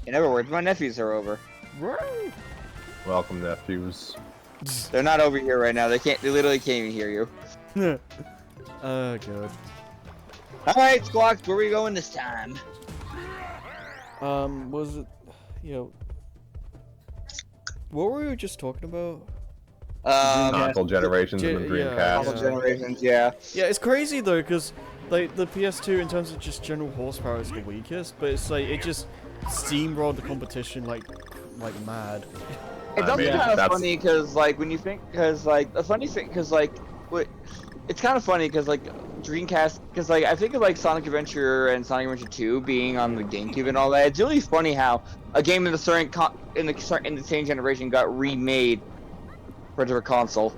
In other words, my nephews are over. Welcome, nephews. They're not over here right now. They can't. They literally can't even hear you. Oh god. All right, Squawks, where are we going this time? Was it, what were we just talking about? Console generations and the yeah, Dreamcast. Console generations, yeah. Yeah, it's crazy though, because like the PS2 in terms of just general horsepower is the weakest, but it's like it just steamrolled the competition like mad. It's I also mean, kind of that's- funny because, like, when you think, because, like, the funny thing, because, like, it's kind of funny because, like, Dreamcast, because, like, I think of, like, Sonic Adventure and Sonic Adventure 2 being on the GameCube and all that. It's really funny how a game in the in the same generation got remade for a different console.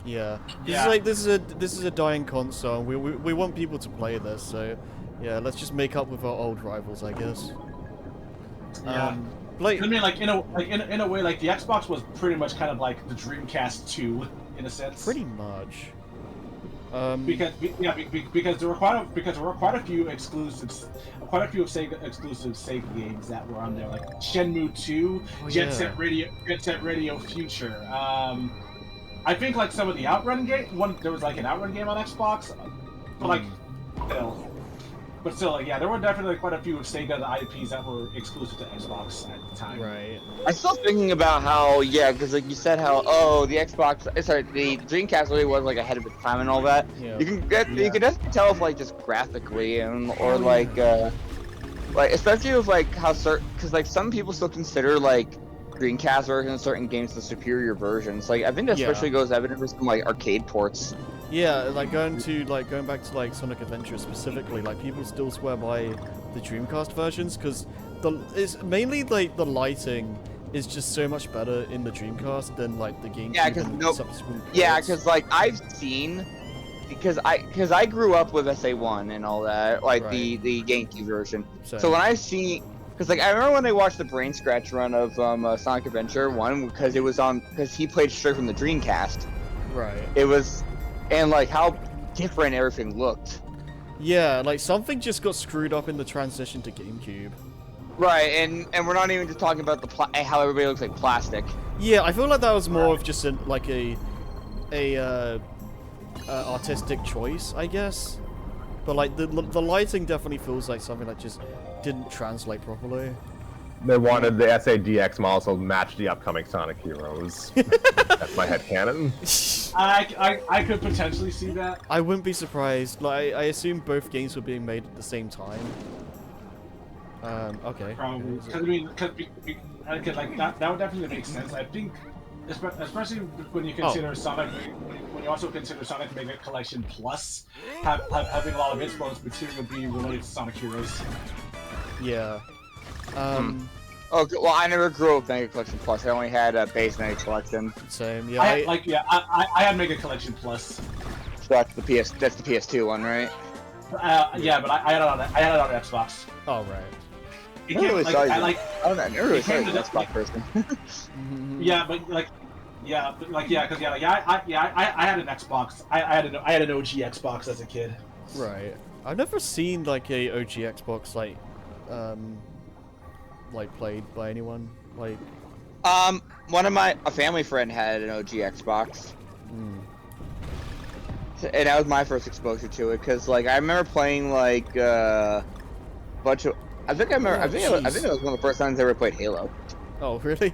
Yeah. Yeah. This is a dying console. We want people to play this, so yeah, let's just make up with our old rivals, I guess. Yeah. Like, I mean, like in a way, like the Xbox was pretty much kind of like the Dreamcast 2 in a sense. pretty much. Because there were quite a few exclusives, quite a few Sega exclusive Sega games that were on there, like Shenmue 2, Oh, Jet Set Radio Future. I think like some of the Outrun game. There was like an Outrun game on Xbox, but like still, like, yeah, there were definitely quite a few Sega IPs that were exclusive to Xbox at the time. Right. I'm still thinking about how, yeah, because, like, you said how, oh, the Dreamcast really was, like, ahead of its time and all that. Yeah. You can definitely tell if, like, just graphically or like especially with like how because like some people still consider like Dreamcast versions of certain games the superior versions. Like I think that especially goes evident for some like arcade ports. Yeah, like going back to like Sonic Adventure specifically, like people still swear by the Dreamcast versions because it's mainly like the lighting is just so much better in the Dreamcast than like the GameCube and subsequent ports. Yeah, because like I've seen. Because I grew up with SA1 and all that, like the GameCube version. Same. So when I see, because like I remember when I watched the Brain Scratch run of Sonic Adventure 1, because he played straight from the Dreamcast. Right. It was, and like how different everything looked. Yeah, like something just got screwed up in the transition to GameCube. Right, and we're not even just talking about how everybody looks like plastic. Yeah, I feel like that was more of just a artistic choice, I guess. But like the lighting definitely feels like something that just didn't translate properly. They wanted the SADX model to match the upcoming Sonic Heroes. That's my headcanon. I could potentially see that. I wouldn't be surprised. Like I assume both games were being made at the same time. Okay. Probably. Because I mean, cause like that would definitely make sense. I think, especially when you consider Sonic, when you also consider Sonic Mega Collection Plus having a lot of its bonus material being related to Sonic Heroes. Yeah. Oh, well, I never grew up with Mega Collection Plus. I only had a base Mega Collection. Same. Yeah. I had Mega Collection Plus. So that's the PS2 one, right? Yeah, but I had it on Xbox. Oh right. I never really saw you. I never really saw you an Xbox person. Yeah, but I had an Xbox. I had an OG Xbox as a kid. Right. I've never seen like a OG Xbox like played by anyone. Like. A family friend had an OG Xbox. And that was my first exposure to it, because like I remember playing like bunch of. I think it was one of the first times I ever played Halo. Oh really?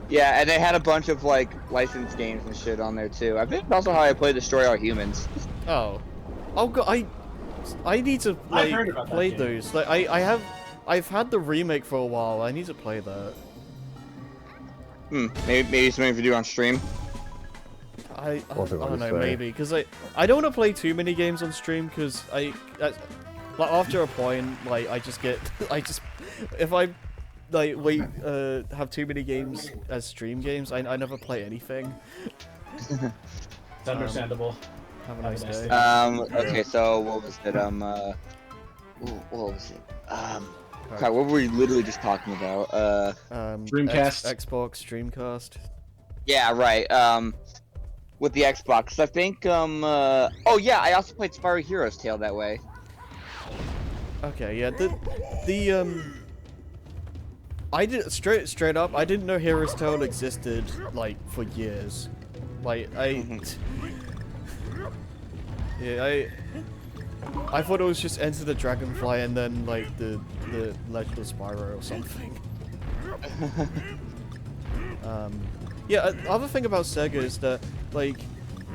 Yeah, and they had a bunch of like licensed games and shit on there too. I think that's also how I played Destroy All Humans. Oh god, I need to play those. Like I've had the remake for a while. I need to play that. Maybe something to do on stream. I don't know, maybe because I don't want to play too many games on stream because like after a point like if I like have too many games as stream games I never play anything. It's understandable. Have a nice day. Okay, so what was it? What was it? God, what were we literally just talking about? Dreamcast, Xbox, Dreamcast. Yeah, right. With the Xbox, I think. Oh yeah, I also played Spyro Heroes Tale that way. Okay, yeah. I did straight up. I didn't know Hero's Tail existed like for years. Like I thought it was just Enter the Dragonfly and then like the Legend of Spyro or something. Yeah, other thing about Sega is that like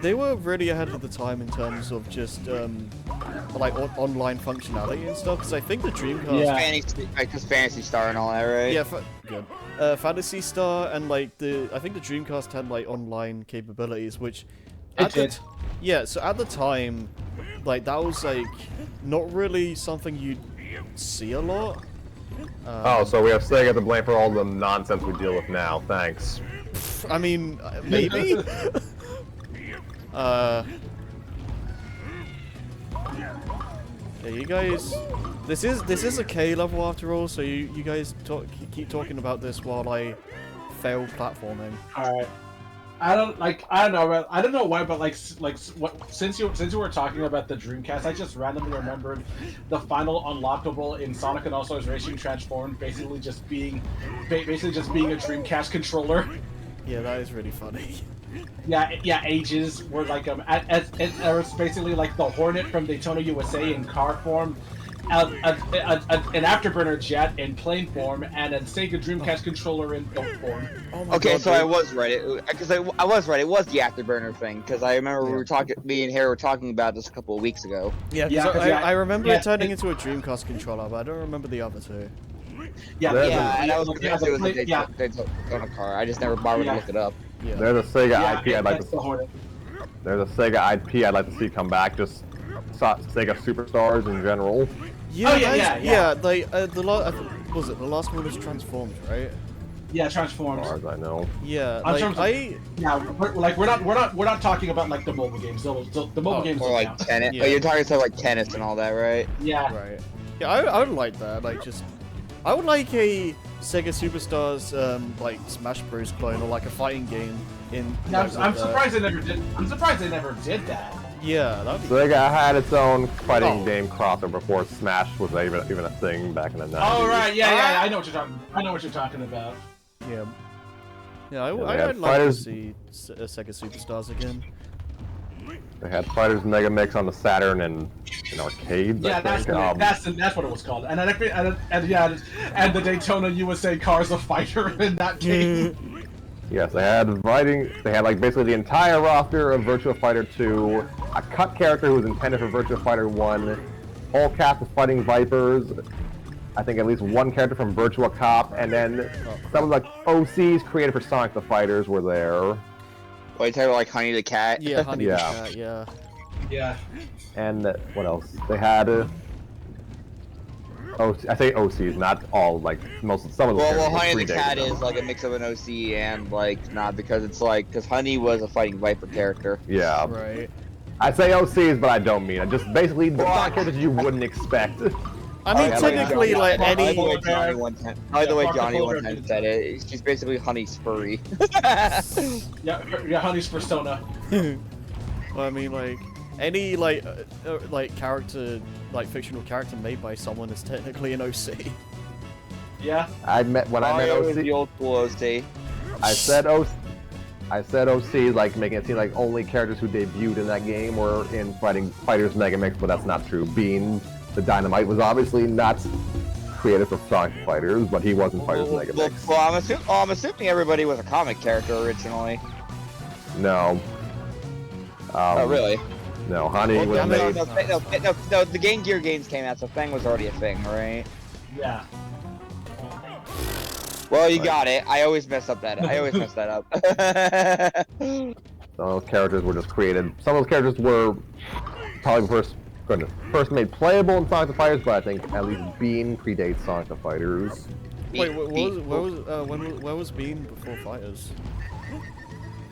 they were really ahead of the time in terms of just like online functionality and stuff. Because I think the Dreamcast, yeah, just Phantasy Star and all that, right? yeah, good. Phantasy Star and like I think the Dreamcast had like online capabilities, which yeah. So at the time, like that was like not really something you'd see a lot. Oh, so we have Sega to blame for all the nonsense we deal with now. Thanks. I mean, maybe. Yeah, you guys. This is a K level after all, so you guys keep talking about this while I fail platforming. All right. I don't know why, but since you were talking about the Dreamcast, I just randomly remembered the final unlockable in Sonic and All-Stars Racing Transformed basically just being a Dreamcast controller. Yeah, that is really funny. Yeah, ages were like it was basically like the Hornet from Daytona USA in car form, an Afterburner jet in plane form, and a Sega Dreamcast controller in boat form. Oh my Okay, God, so dude. I was right. Because I was right. It was the Afterburner thing. Because I remember me and Harry were talking about this a couple of weeks ago. Yeah, I remember it turning into a Dreamcast controller, but I don't remember the other two. Yeah, and I was convinced it was a Daytona car. I just never bothered to look it up. Yeah. There's a Sega IP I'd like that's to. the Hornet. There's a Sega IP I'd like to see come back. Just Sega Superstars in general. Yeah, yeah. Like was it the last one was Transformed, right? Yeah, As Transformed. far as I know. Yeah, I'm like we're not talking about like the mobile games. The mobile games Or don't like count. tennis. Yeah. Oh, you're talking about like tennis and all that, right? Yeah. right. Yeah, I would like that. Like I would like a Sega Superstars like Smash Bros clone or like a fighting game in. Yeah, like, I'm with, surprised they never did. I'm surprised they never did that. Yeah, that'd be. Sega had its own fighting Oh. game crossover before Smash was even a thing back in the 90s. Oh right, yeah. I know what you're talking about. Yeah. Yeah, they I'd had like fighters- to see Sega Superstars again. They had Fighters Mega Mix on the Saturn and in arcades. Yeah, I think. that's what it was called. And the Daytona USA Cars a fighter in that game. Yes, they had like basically the entire roster of Virtua Fighter 2, a cut character who was intended for Virtua Fighter 1, whole cast of Fighting Vipers, I think at least one character from Virtua Cop, and then some of the OCs created for Sonic the Fighters were there. Well, you talking about like Honey the Cat? Yeah, Honey the Yeah. Cat, yeah. Yeah. And what else? They had I say OCs, not all, like some of the Well, characters Honey the predated Cat them. is like a mix of an OC and like not because it's like because Honey was a Fighting Viper character. Yeah. Right. I say OCs, but I don't mean it. Just basically the Sonic characters you wouldn't expect. I mean, yeah, technically, like By any. the way, Johnny one time. By the way, Mark Johnny one Wahlberg time said it. She's basically Honey Spurry. Yeah, Honey's persona. Well, I mean, like any like character, like fictional character made by someone is technically an OC. Yeah. I met Mario is OC. the old school OC. I said OC, like making it seem like only characters who debuted in that game were in Fighters Mega Mix, but that's not true. Bean the Dynamite was obviously not created for Sonic Fighters, but he was in Fighters Mega Mix. Well, I'm assuming everybody was a comic character originally. No. Oh, really? No, Honey Well, was damn it. made. No, the Game Gear games came out, so Fang was already a thing, right? Yeah. Well, you got it. I always mess up that. I always mess that up. Some of those characters were just created. Some of those characters were probably first made playable in Sonic the Fighters, but I think at least Bean predates Sonic the Fighters. Wait, where was Bean before Fighters?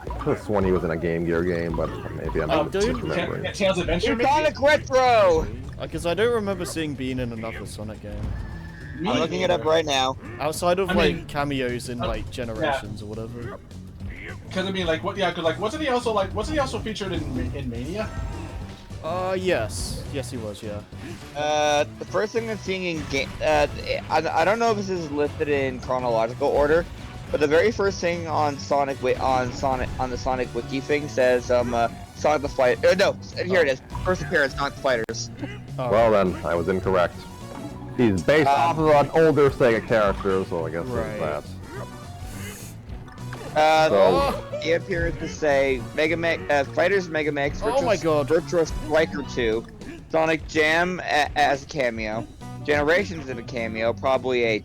I could have sworn he was in a Game Gear game, but maybe I'm dude, misremembering. Tails Adventure. maybe? Sonic Retro. Because I don't remember seeing Bean in another Sonic game. Me I'm looking it up neither. right now. Outside of I like mean, cameos in like Generations or whatever. Because I mean, like, what? Yeah, because like, wasn't he also featured in Mania? Yes. Yes, he was, yeah. The first thing I'm seeing in game, I don't know if this is listed in chronological order, but the very first thing on the Sonic Wiki thing says Sonic the Fighter. No, here it is. First appearance, Sonic the Fighters. Oh. Well then, I was incorrect. He's based off of an older Sega character, so I guess Right. that's The appearances say Fighters Megamix, Oh my God. Virtua Striker 2, Sonic Jam as a cameo, Generations in a cameo, probably a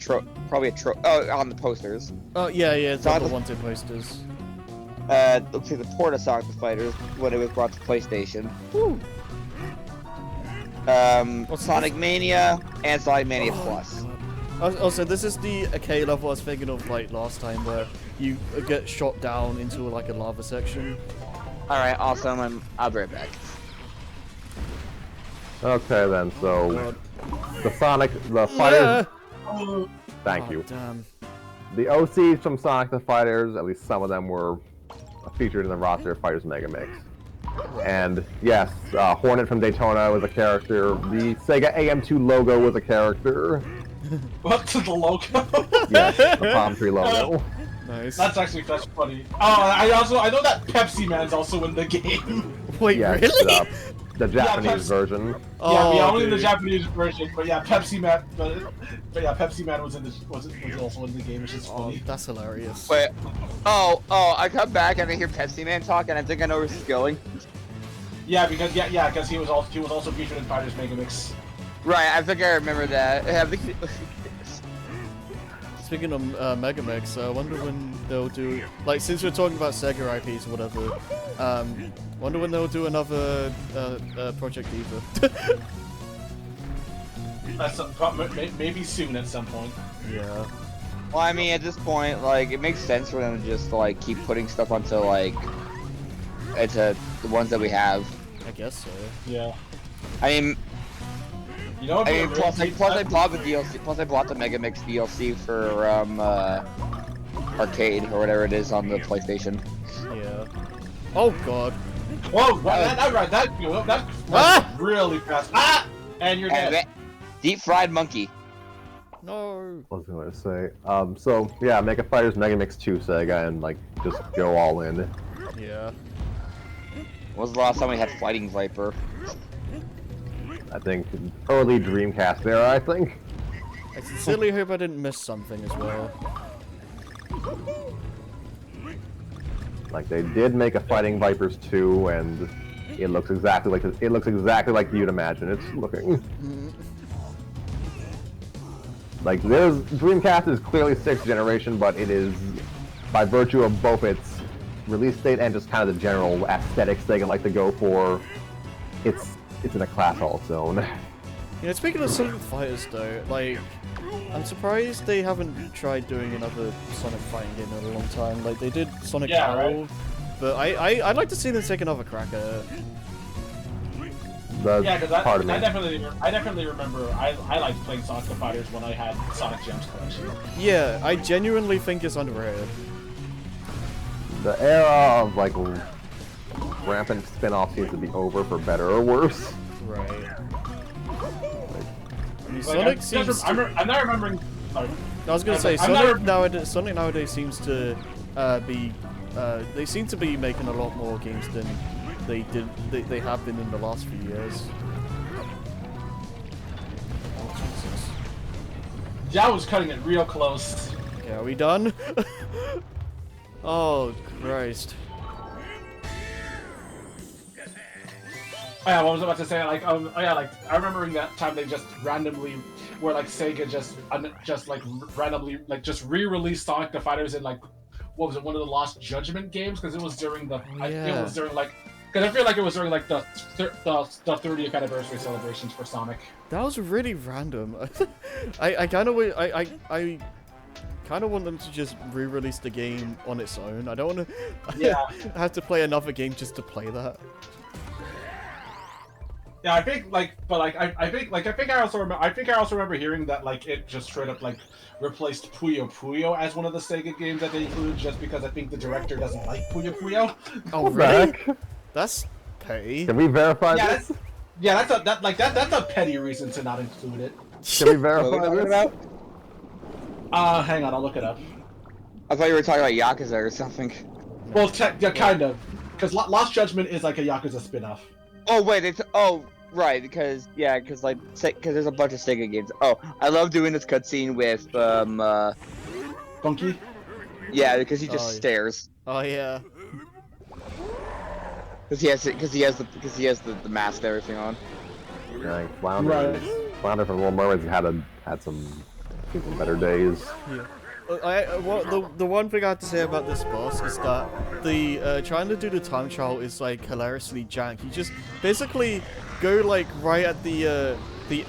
on the posters. Oh, yeah, it's on Sonic the the- wanted posters. Looks like the port of Sonic the Fighters when it was brought to PlayStation. Woo. What's Sonic Mania and Sonic Mania Plus. Also, this is the arcade level I was thinking of like last time, where you get shot down into like a lava section. All right, awesome. I'll be right back. okay then. So God. the fighters. Oh, Thank Oh, you. Damn. The OCs from Sonic the Fighters, at least some of them were featured in the roster of Fighters Megamix. And yes, Hornet from Daytona was a character. The Sega AM2 logo was a character. what to the logo? Yes, the palm tree logo. Nice. That's funny. Oh, I know that Pepsi Man's also in the game. Wait, Yes, really? the Japanese Pepsi- version. yeah, only in the dude. Japanese version. But yeah, Pepsi Man. But yeah, Pepsi Man was also in the game, which is Oh, funny. that's hilarious. Wait. Oh, I come back and I hear Pepsi Man talk, and I think I know where this is going. Yeah, because he was also featured in Fighters Megamix. Right, I think I remember that. Speaking of Megamix, I wonder when they'll do, like, since we're talking about Sega IPs or whatever, wonder when they'll do another Project Eva. Maybe soon at some point. Yeah. Well, I mean, at this point, like, it makes sense for them to just like keep putting stuff onto into the ones that we have. I guess so. Yeah. I mean, You know, plus I bought the DLC. Plus I bought the Megamix DLC for arcade or whatever it is on the PlayStation. Yeah. Oh god. Whoa! That Ah! really fast. Ah! And you're And dead. Deep fried monkey. No. What was I going to say? So yeah, Mega Fighters Megamix 2 Sega, and like just go all in. Yeah. When was the last time we had Fighting Viper? I think early Dreamcast era. I think. I sincerely hope I didn't miss something as well. Like they did make a Fighting Vipers 2, and it looks exactly like you'd imagine it's looking. Like Dreamcast is clearly 6th generation, but it is by virtue of both its release date and just kind of the general aesthetics they like to go for. It's in a class all its own. You know, speaking of Sonic Fighters though, like, I'm surprised they haven't tried doing another Sonic fighting game in a long time. Like, they did Sonic Yeah, Battle, right. but I'd like to see them take another crack at it. That's Yeah, because part of me. I definitely remember. I liked playing Sonic the Fighters when I had Sonic Gems collection. Yeah, I genuinely think it's underrated. The era of like rampant spin-offs seems to be over, for better or worse. Right. I mean, Like, Sonic seems to... I'm not remembering. Sorry. I was gonna say, I'm not Sonic nowadays seems to be... they seem to be making a lot more games than they have been in the last few years. Oh, Jesus. That was cutting it real close. Okay, are we done? Oh, Christ. Oh, yeah, what was I about to say? Like, oh yeah, like I remember in that time they just randomly, where like Sega just like randomly like just re-released Sonic the Fighters in like, what was it, one of the Lost Judgment games? Because it was during the, it was during like, because I feel like it was during like the 30th anniversary celebrations for Sonic. That was really random. I kind of I kind of want them to just re-release the game on its own. I don't want to Yeah. have to play another game just to play that. Yeah, I think I also remember hearing that like it just straight up like replaced Puyo Puyo as one of the Sega games that they included just because I think the director doesn't like Puyo Puyo. Oh, What the really? heck? That's petty. Can we verify Yeah, this? Yeah, that's a petty reason to not include it. Can we What are we verify talking this? about? Hang on, I'll look it up. I thought you were talking about Yakuza or something. Well, yeah, kind of, because Lost Judgment is like a Yakuza spin-off. Oh wait, it's right because because there's a bunch of Sega games. Oh, I love doing this cutscene with Funky. Yeah, because he just Oh, stares. Oh yeah. Because he has the mask and everything on. Yeah, Flounder from Little Mermaids had some better days. Yeah. The one thing I have to say about this boss is that the trying to do the time trial is like hilariously jank. You just basically go like right at the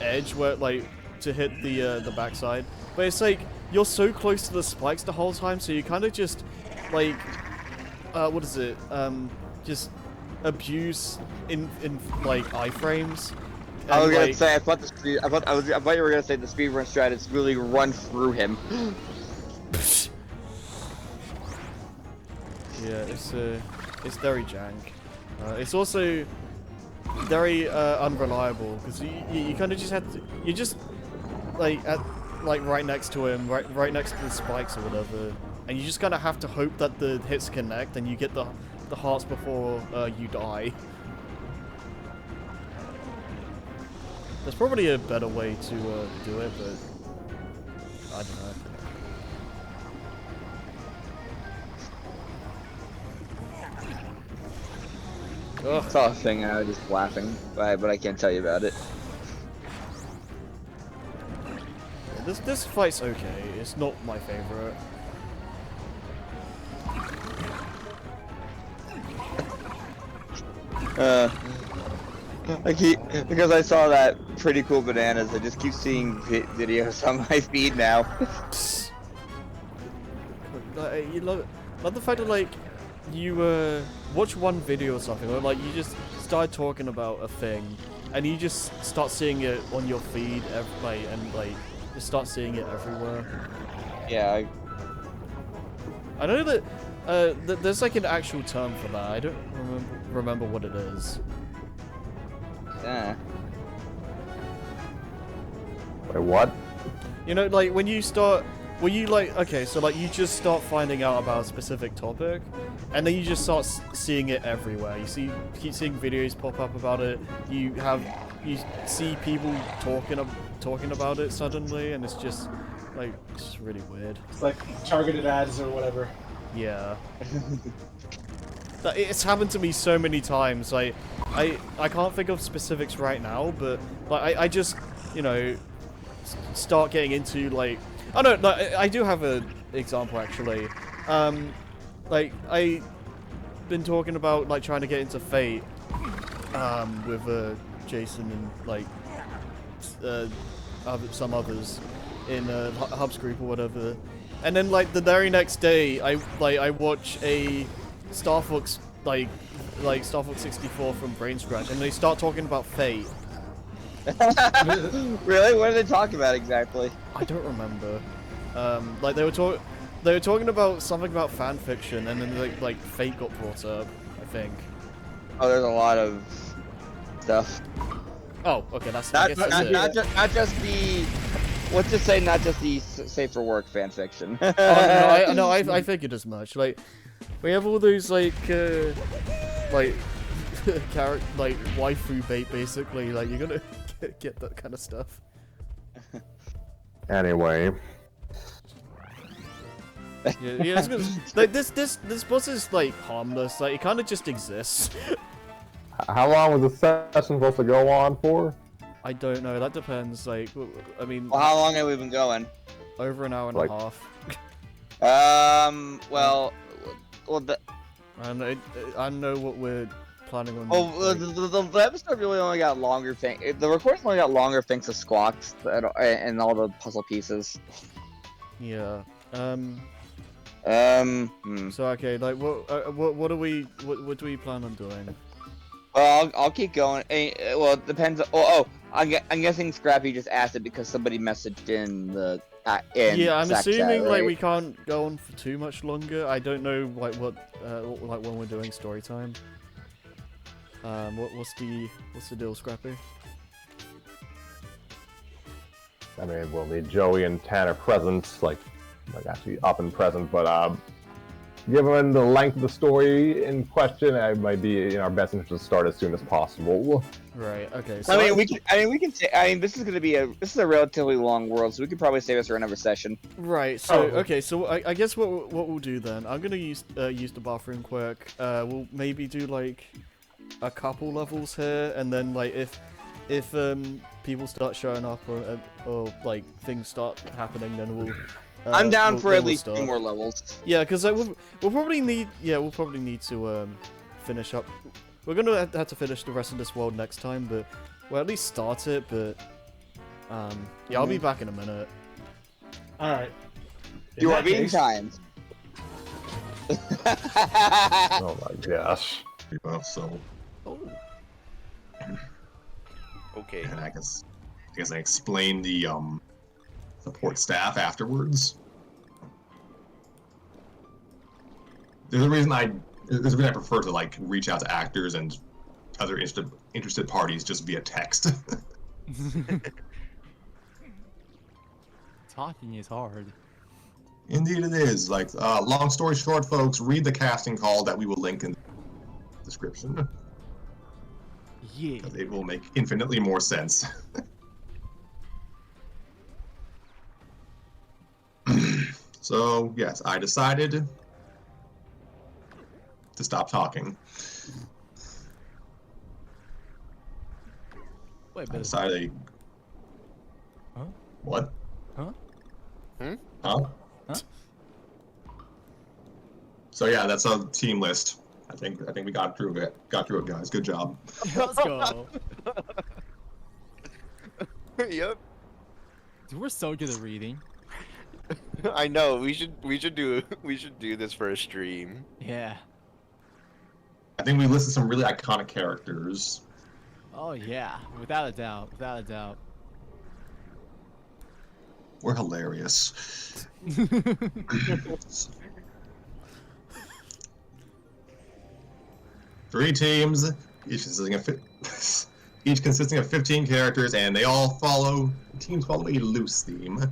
edge where like to hit the backside, but it's like you're so close to the spikes the whole time, so you kind of just like what is it? Just abuse in like iframes. I was gonna like, say I thought you were gonna say the speedrun strat is really run through him. Yeah, it's very jank. It's also very unreliable because you kind of just have to like right next to him, right next to the spikes or whatever, and you just kind of have to hope that the hits connect and you get the hearts before you die. There's probably a better way to do it, but I don't know. I saw a thing and I was just laughing, but I can't tell you about it. This fight's okay. It's not my favorite. Because I saw that pretty cool bananas. I just keep seeing videos on my feed now. You love the fact that like you watch one video or something, or like you just start talking about a thing, and you just start seeing it on your feed, and just start seeing it everywhere. Yeah. I know that there's like an actual term for that. I don't remember what it is. Yeah. Wait, what? You know, like when you start. Well, you like, okay, so like you just start finding out about a specific topic, and then you just start seeing it everywhere. You keep seeing videos pop up about it. You see people talking about it suddenly, and it's just like it's really weird. It's like targeted ads or whatever. Yeah. It's happened to me so many times. Like I can't think of specifics right now, but like I just start getting into like. Oh no, I do have an example actually. Like I been talking about like trying to get into Fate with Jason and like some others in Hubs group or whatever. And then like the very next day I watch a Star Fox like Star Fox 64 from Brain Scratch, and they start talking about Fate. Really? What are they talking about exactly? I don't remember. Like they were talking about something about fan fiction, and then like Fate got brought up, I think. Oh, there's a lot of stuff. Oh, okay, that's Not I guess that's it. not just the. Let's just say not just the safe for work fan fiction. Oh, no, I figured as much. Like we have all those like character like waifu bait basically. Like you're gonna get that kind of stuff. Anyway. Yeah, it's good. Like this boss is like harmless. Like it kind of just exists. How long was the session supposed to go on for? I don't know. That depends. Like, I mean, Well, how long have we been going? over an hour and Like- a half. Well, And I don't know what we're planning on. Oh, the episode really only got longer. The recording only got longer thanks to Squawks and all the puzzle pieces. Yeah. Hmm. So okay, like what do we plan on doing? Well, I'll keep going. Well, it depends. I'm guessing Scrappy just asked it because somebody messaged in the. Yeah, I'm Slack assuming chat, like right? we can't go on for too much longer. I don't know like what like when we're doing story time. What's the deal, Scrappy? I mean, we'll need Joey and Tanner present, like actually up and present, but given the length of the story in question, it might be in our best interest to start as soon as possible. Right. Okay. So I mean, this is gonna be a relatively long world, so we could probably save this for another session. Right. So okay. So I guess what we'll do then? I'm gonna use the bathroom quirk. We'll maybe do like a couple levels here, and then like if people start showing up or like things start happening, then we'll. I'm down for at we'll least start. 2 more levels. Yeah, because we'll probably need to finish up. We're gonna have to finish the rest of this world next time, but we'll at least start it. But yeah, I'll be back in a minute. All right. You are being timed. Oh my gosh. So. Oh. Okay. And I guess I explained the support staff afterwards. There's a reason I prefer to like reach out to actors and other interested parties just via text. Talking is hard. Indeed, it is. Like, long story short, folks, read the casting call that we will link in the description. Yeah. It will make infinitely more sense. So, yes, I decided to stop talking. Wait, I but decided. Huh? What? Huh? Huh? Huh? So yeah, that's a team list. I think we got through it. Got through it, guys. Good job. let's go. Yep. Dude, we're so good at reading. I know. We should do this for a stream. Yeah. I think we listed some really iconic characters. Oh yeah, without a doubt, without a doubt. We're hilarious. 3 teams, each consisting of 15 characters, and teams follow a loose theme.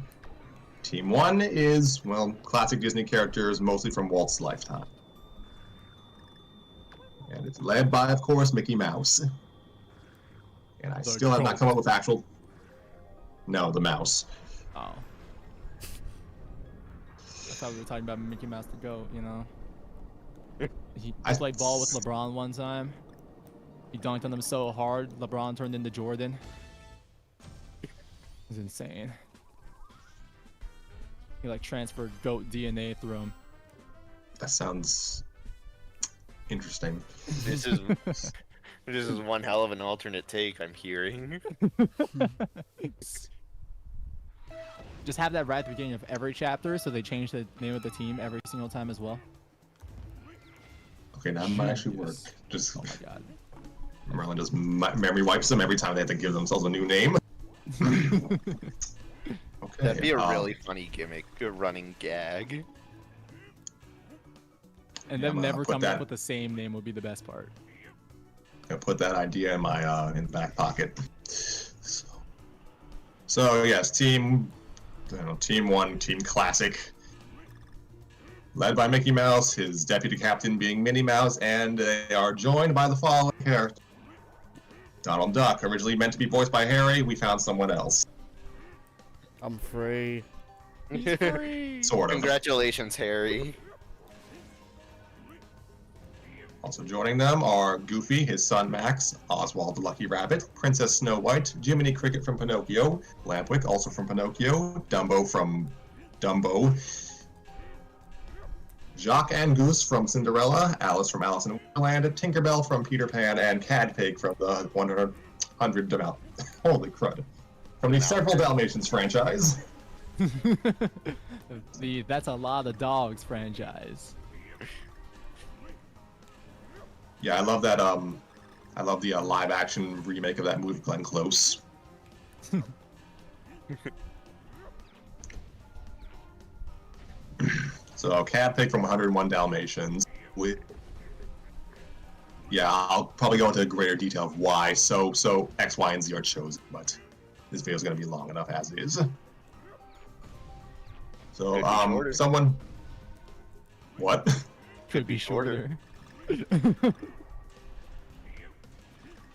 Team 1 is, well, classic Disney characters, mostly from Walt's lifetime. And it's led by, of course, Mickey Mouse. And I still have not come up with actual... No, the mouse. Oh. I thought we were talking about Mickey Mouse the GOAT, you know? He played ball with LeBron one time. He dunked on him so hard, LeBron turned into Jordan. It was insane. He like transferred GOAT DNA through him. That sounds interesting. This is one hell of an alternate take I'm hearing. Just have that right at the beginning of every chapter, so they change the name of the team every single time as well. Okay, that might actually work. Just Oh my god. Merlin just memory wipes them every time they have to give themselves a new name. Okay. That'd be a really funny gimmick, a running gag. And Yeah, them I'm never put coming that- up with the same name would be the best part. I'll put that idea in my in the back pocket. So yes, team 1, Team Classic, led by Mickey Mouse, his deputy captain being Minnie Mouse, and they are joined by the following characters. Donald Duck, originally meant to be voiced by Harry, we found someone else. I'm free. Sort of. Congratulations, Harry. Also joining them are Goofy, his son Max, Oswald the Lucky Rabbit, Princess Snow White, Jiminy Cricket from Pinocchio, Lampwick also from Pinocchio, Dumbo from Dumbo, Jacques and Goose from Cinderella, Alice from Alice in Wonderland, Tinkerbell from Peter Pan, and Cadpig from the 100 Holy crud. From the several Dalmatians franchise. The That's a Lot of Dogs franchise. Yeah, I love that. I love the live-action remake of that movie, Glenn Close. So, Cadpig from 101 Dalmatians. yeah, I'll probably go into greater detail of why so X, Y, and Z are chosen, but this video is going to be long enough as is. So, Could be shorter. someone... What? Could be shorter. Yeah,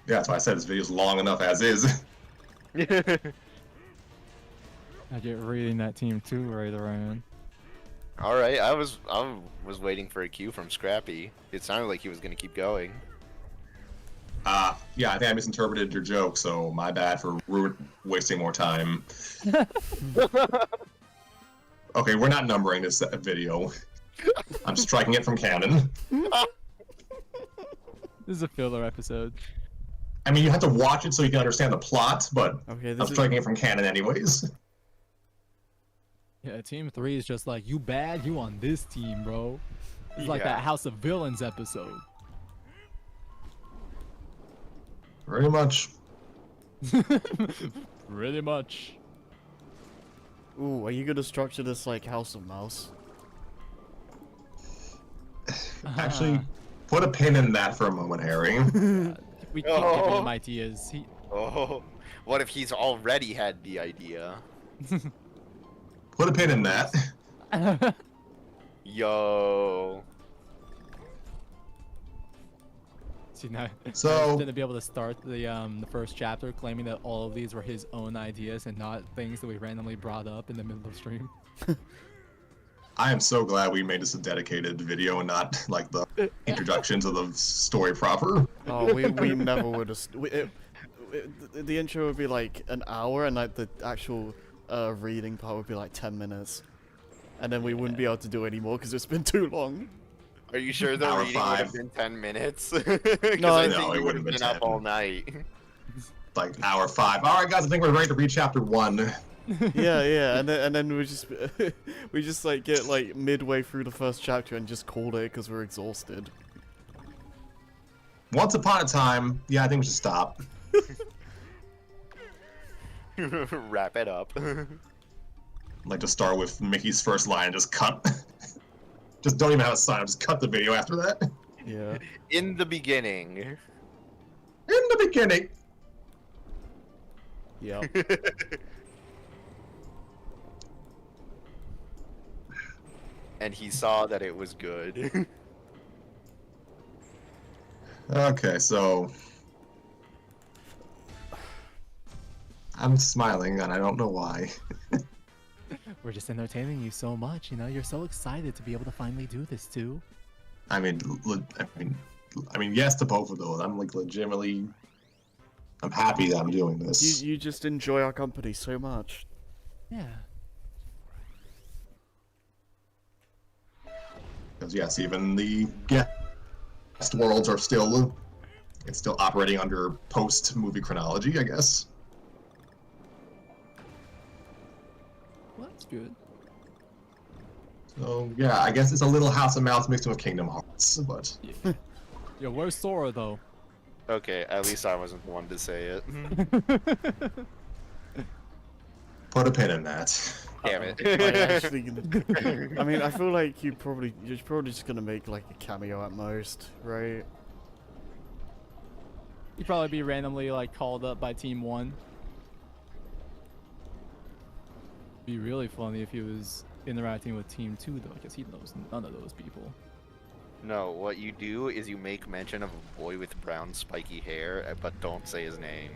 that's why I said this video is long enough as is. I get reading that team too right around. All right, I was waiting for a cue from Scrappy. It sounded like he was gonna keep going. Yeah, I think I misinterpreted your joke, so my bad for wasting more time. Okay, we're not numbering this video. I'm striking it from canon. This is a filler episode. I mean, you have to watch it so you can understand the plot, but Okay, I'm striking it from canon anyways. Yeah, Team 3 is just like, you bad, you on this team, bro. It's like Yeah. that House of Villains episode. Very much. Pretty much. Ooh, are you gonna structure this like House of Mouse? Actually, put a pin in that for a moment, Harry. We keep giving him ideas. Oh, what if he's already had the idea? Put a pin in that. Yo. See, now, So- he's gonna be able to start the first chapter claiming that all of these were his own ideas and not things that we randomly brought up in the middle of stream. I am so glad we made this a dedicated video and not like the introduction to the story proper. Oh, we never would have. The intro would be like an hour, and like the actual reading part would be like 10 minutes, and then we wouldn't be able to do any more because it's been too long. Are you sure the Hour reading would have 5. been 10 minutes? No, I no, think it we would have wouldn't been been up 10. all night. Like hour 5. All right, guys, I think we're ready to read chapter 1. Yeah, and then we just like get like midway through the first chapter and just called it because we're exhausted. Once upon a time, yeah, I think we should stop. Wrap it up. I'd like to start with Mickey's first line and just cut. Just don't even have a sign, just cut the video after that. Yeah. In the beginning. In the beginning. Yeah. And he saw that it was good. Okay, so I'm smiling and I don't know why. We're just entertaining you so much, you know. You're so excited to be able to finally do this too. I mean, yes to both of those. I'm like legitimately, I'm happy that I'm doing this. You just enjoy our company so much. Yeah. Because yes, even the guest worlds are still, it's still operating under post-movie chronology, I guess. Well, that's good. So yeah, I guess it's a little House of Mouse mixed with Kingdom Hearts, but Yo, where's Sora though? Okay, at least I wasn't the one to say it. put a pin in that. Damn it. Like, actually gonna... I mean, I feel like you're probably just gonna make like a cameo at most, right? He'd probably be randomly like called up by Team 1. Be really funny if he was interacting with Team 2 though, because he knows none of those people. No, what you do is you make mention of a boy with brown spiky hair, but don't say his name.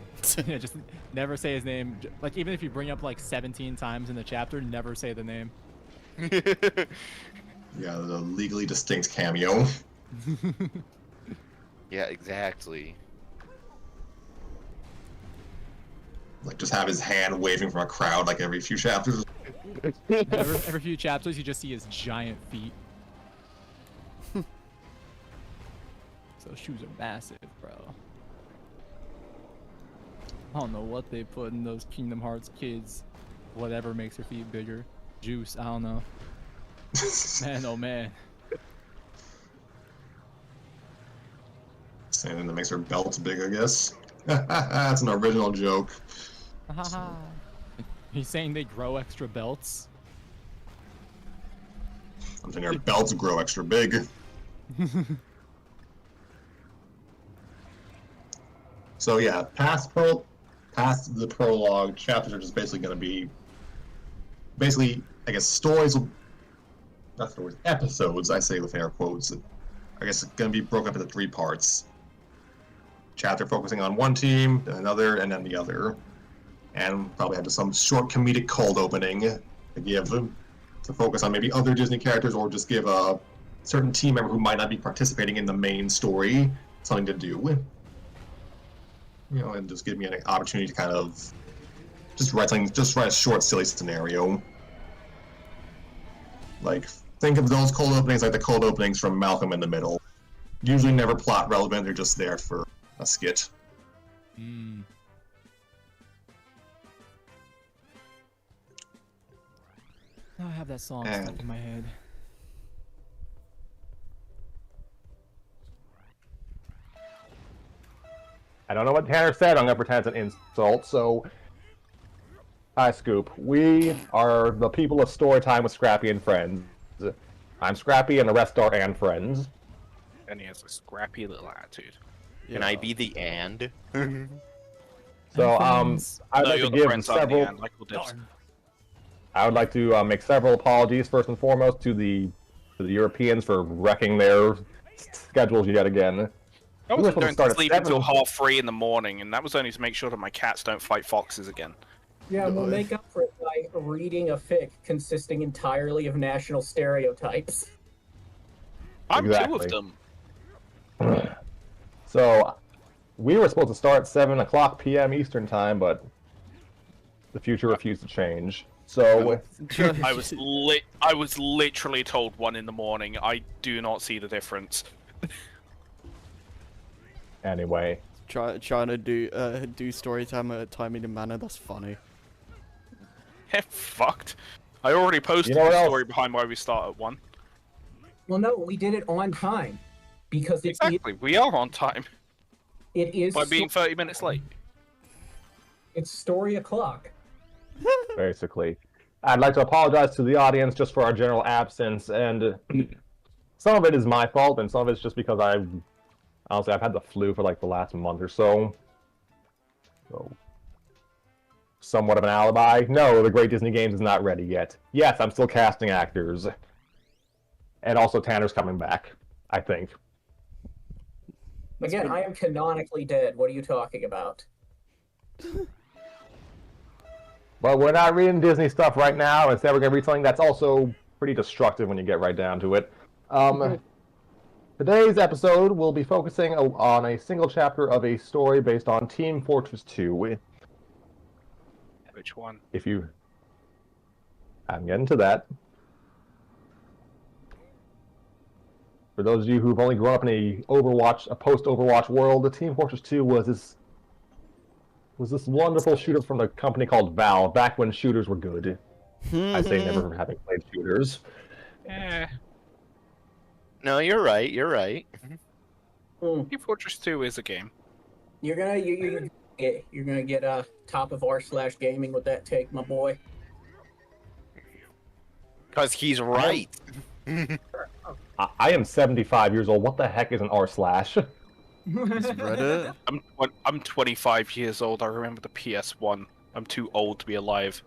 Yeah, just never say his name. Like, even if you bring up like 17 times in the chapter, never say the name. Yeah, the legally distinct cameo. Yeah, exactly. Like just have his hand waving from a crowd like every few chapters. Every few chapters, you just see his giant feet. Those shoes are massive, bro. I don't know what they put in those Kingdom Hearts kids. Whatever makes their feet bigger. Juice, I don't know. Man, oh man. Something that makes her belts big, I guess. That's an original joke. He's saying they grow extra belts? I'm saying her belts grow extra big. So yeah, past the prologue, chapters are just basically going to be, I guess stories will, not stories, episodes, I say with air quotes. I guess it's going to be broken up into 3 parts. Chapter focusing on one team, then another, and then the other. And probably have some short comedic cold opening to focus on maybe other Disney characters, or just give a certain team member who might not be participating in the main story something to do. And just give me an opportunity to kind of just write a short, silly scenario. Like, think of those cold openings like the cold openings from Malcolm in the Middle. Usually never plot relevant, they're just there for a skit. Mm. Now I have that song stuck in my head. I don't know what Tanner said. I'm going to pretend it's an insult. So, hi, Scoop. We are the people of Storytime with Scrappy and Friends. I'm Scrappy, and the rest are and friends. And he has a scrappy little attitude. Can I be the and? So, I'd like to give several. I would like to make several apologies first and foremost to the Europeans for wrecking their schedules yet again. I wasn't going to sleep until 3:30 in the morning, and that was only to make sure that my cats don't fight foxes again. Yeah, we'll make up for it by reading a fic consisting entirely of national stereotypes. I'm 2 of them. So, we were supposed to start at 7:00 p.m. Eastern time, but the future refused to change. So, I was literally told 1 in the morning. I do not see the difference. Anyway, trying to do story time in a timely manner. That's funny. Fucked. I already posted the story behind why we start at 1. Well, no, we did it on time because it's we are on time. It is by being 30 minutes late. It's story o'clock. Basically, I'd like to apologize to the audience just for our general absence, and some of it is my fault, and some of it's just because honestly, I've had the flu for like the last month or so. So, somewhat of an alibi. No, the Great Disney Games is not ready yet. Yes, I'm still casting actors. And also Tanner's coming back, I think. Again, I am canonically dead. What are you talking about? But we're not reading Disney stuff right now. Instead, we're going to read something that's also pretty destructive when you get right down to it. Today's episode will be focusing on a single chapter of a story based on Team Fortress 2. Which one? I'm getting to that. For those of you who've only grown up in a post-Overwatch world, the Team Fortress 2 was this wonderful shooter from a company called Valve, back when shooters were good. I say never having played shooters. No, you're right. You're right. Team Fortress 2 is a game. You're gonna get top of r/gaming with that take, my boy. Because he's right. I am 75 years old. What the heck is an r/? Reddit? I'm 25 years old. I remember the PS1. I'm too old to be alive.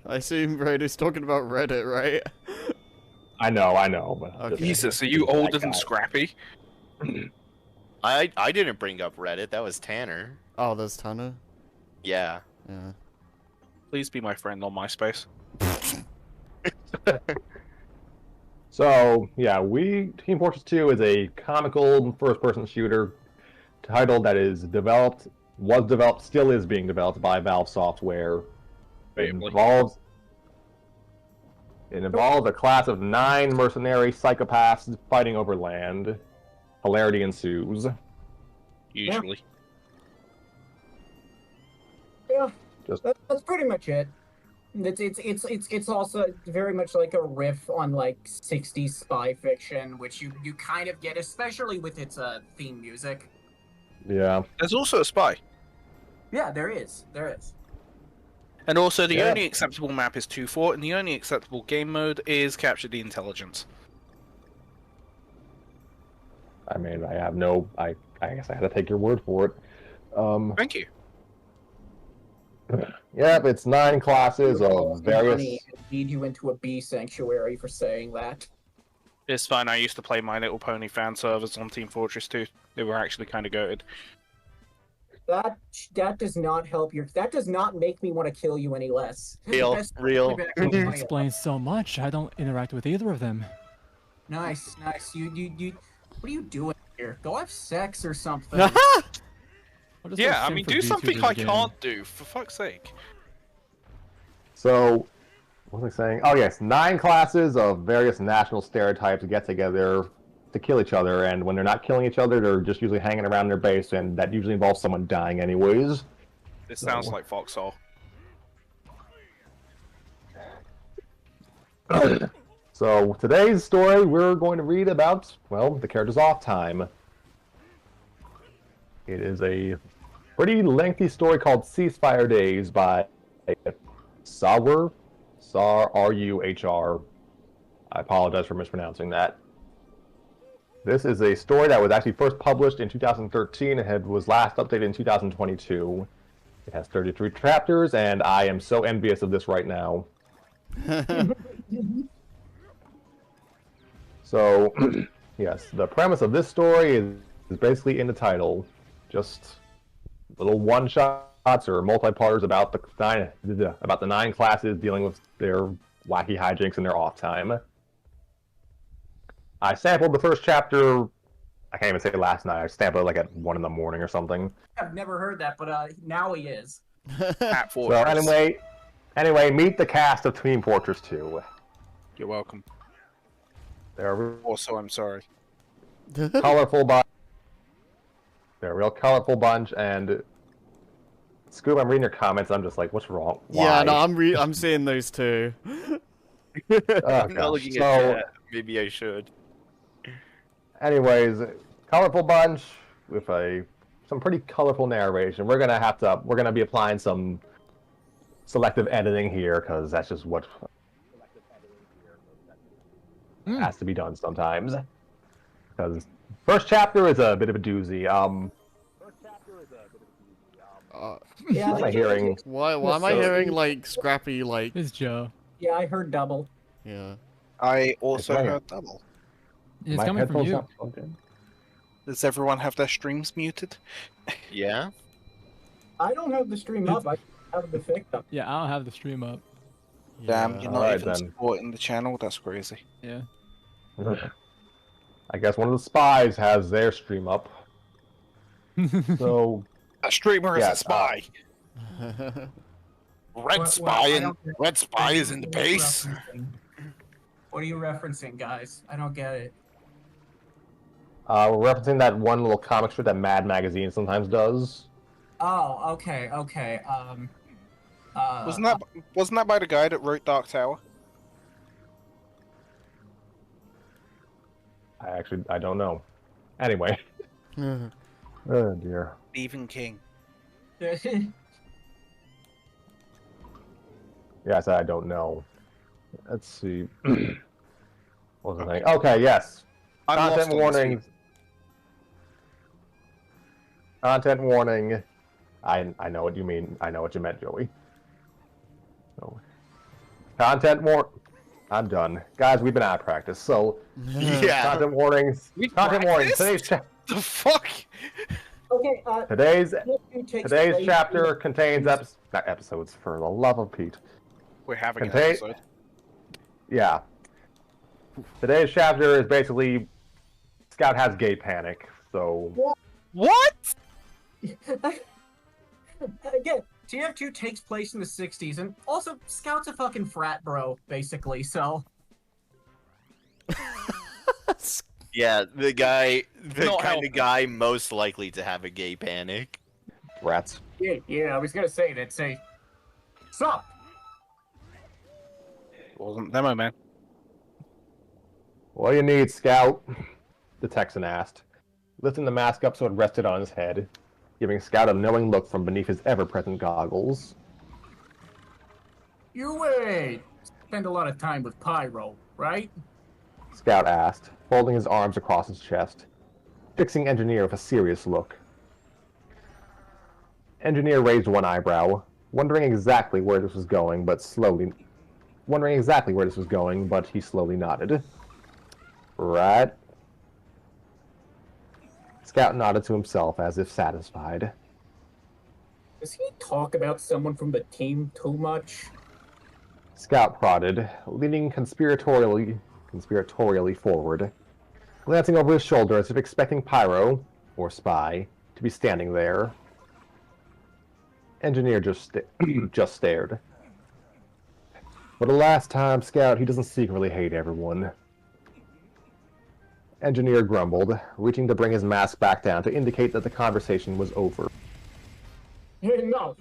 I assume Raider's talking about Reddit, right? I know, but Okay. Jesus, are you older than Scrappy? I didn't bring up Reddit. That was Tanner. Oh, there's Tanner? Yeah. Yeah. Please be my friend on MySpace. So, yeah, Team Fortress 2 is a comical first-person shooter title that was developed, still is being developed by Valve Software. It involves a class of 9 mercenary psychopaths fighting over land. Hilarity ensues. Usually. Yeah, that's pretty much it. It's also very much like a riff on like 60s spy fiction, which you kind of get, especially with its theme music. Yeah. There's also a spy. Yeah, there is. And also, the only acceptable map is 2-4, and the only acceptable game mode is Capture the Intelligence. I mean, I guess I had to take your word for it. Thank you. Yep, it's 9 classes of various. Money and lead you into a bee sanctuary for saying that. It's fine. I used to play My Little Pony fan servers on Team Fortress 2. They were actually kind of goated. That does not help your. That does not make me want to kill you any less. Real. It explains so much. I don't interact with either of them. Nice. You. What are you doing here? Go have sex or something. Yeah, I mean, do something I can't do, for fuck's sake. So, what was I saying? Oh yes, 9 classes of various national stereotypes get together to kill each other, and when they're not killing each other, they're just usually hanging around their base, and that usually involves someone dying anyways. This sounds like Foxhole. So, today's story, we're going to read about, well, the character's off time. It is a pretty lengthy story called Ceasefire Days by Sawr, R-U-H-R. I apologize for mispronouncing that. This is a story that was actually first published in 2013 and was last updated in 2022. It has 33 chapters, and I am so envious of this right now. So, yes, the premise of this story is basically in the title. Just little one-shots or multi-parters about the 9 classes dealing with their wacky hijinks in their off time. I sampled the first chapter, I can't even say last night, I sampled it like at 1 in the morning or something. I've never heard that, but now he is. At So Fortress. anyway, meet the cast of Team Fortress 2. You're welcome. They're Also, I'm sorry. colorful bunch. They're a real colorful bunch, and Scoob, I'm reading your comments. I'm just like, what's wrong? Why? Yeah, no, I'm seeing those too. I'm not looking at that. Maybe I should. Anyways, colorful bunch with some pretty colorful narration. We're gonna be applying some selective editing here because that's just what has to be done sometimes. Because first chapter is a bit of a doozy. Yeah, what am I hearing? Why am I hearing like scrappy like? It's Joe. Yeah, I heard double. Yeah. I also It's heard double. It's My coming from headphones you. not plugged in? Does everyone have their streams muted? Yeah? I don't have the stream up. I have the fixed up. Yeah, I don't have the stream up. Damn, Yeah. you're not Alright, even then. supporting the channel. That's crazy. Yeah. I guess one of the spies has their stream up. So A streamer is Yeah, a spy. Red Spy is in the base. What are you referencing, guys? I don't get it. we're referencing that one little comic strip that Mad Magazine sometimes does. Oh, okay. Wasn't that by the guy that wrote Dark Tower? I don't know. Anyway. Oh dear. Stephen King. Yeah, I said I don't know. Let's see. What was the thing? Okay, yes. I'm lost Content on this warnings. Content warning. I know what you mean. I know what you meant, Joey. So, content I'm done. Guys, we've been out of practice, so Yeah. content warnings. Content warnings. practiced? The fuck? Okay. Today's Today's chapter contains not episodes, for the love of Pete. We're having an Contain- episode. Yeah. Today's chapter is basically Scout has gay panic, so What? Again, TF2 takes place in the 60s, and also Scout's a fucking frat bro, basically. So Yeah, the Not kind of guy most likely to have a gay panic. rats. yeah, I was gonna say that. Say, sup? Wasn't demo man. What do you need, Scout? The Texan asked, lifting the mask up so it rested on his head, giving Scout a knowing look from beneath his ever-present goggles. You spend a lot of time with Pyro, right? Scout asked, folding his arms across his chest, fixing Engineer with a serious look. Engineer raised one eyebrow, wondering exactly where this was going, but he slowly nodded. Right. Scout nodded to himself as if satisfied. Does he talk about someone from the team too much? Scout prodded, leaning conspiratorially forward, glancing over his shoulder as if expecting Pyro, or Spy, to be standing there. Engineer just stared. For the last time, Scout, he doesn't secretly hate everyone. Engineer grumbled, reaching to bring his mask back down to indicate that the conversation was over. No.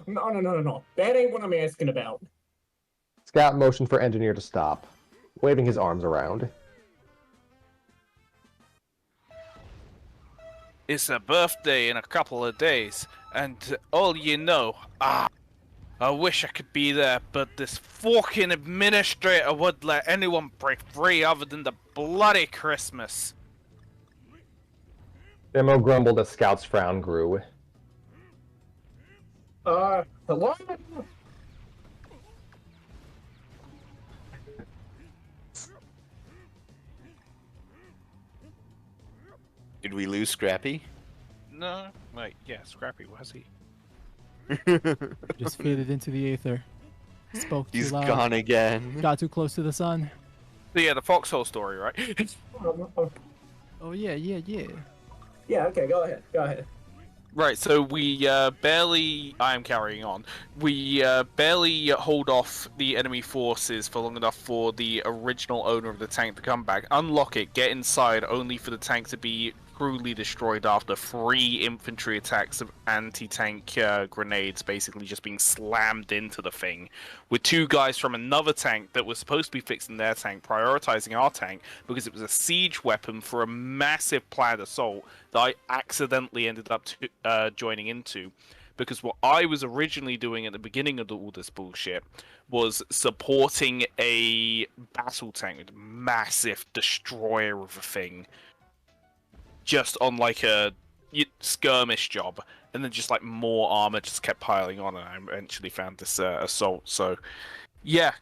That ain't what I'm asking about. Scout motioned for Engineer to stop, waving his arms around. It's a birthday in a couple of days, and all you know, I wish I could be there, but this fucking administrator would let anyone break free other than the bloody Christmas. Demo grumbled as Scout's frown grew. Hello? Did we lose Scrappy? No, wait, yeah, Scrappy, was he? Just faded into the aether. Spoke too He's loud. gone again. Got too close to the sun. So yeah, the foxhole story, right? Oh yeah. Yeah, okay, go ahead. Right, so we barely... I am carrying on. We barely hold off the enemy forces for long enough for the original owner of the tank to come back, unlock it, get inside, only for the tank to be cruelly destroyed after 3 infantry attacks of anti-tank grenades basically just being slammed into the thing, with 2 guys from another tank that was supposed to be fixing their tank prioritizing our tank because it was a siege weapon for a massive planned assault that I accidentally ended up joining into, because what I was originally doing at the beginning of all this bullshit was supporting a battle tank with a massive destroyer of a thing, just on like a skirmish job, and then just like more armor just kept piling on, and I eventually found this assault. So yeah,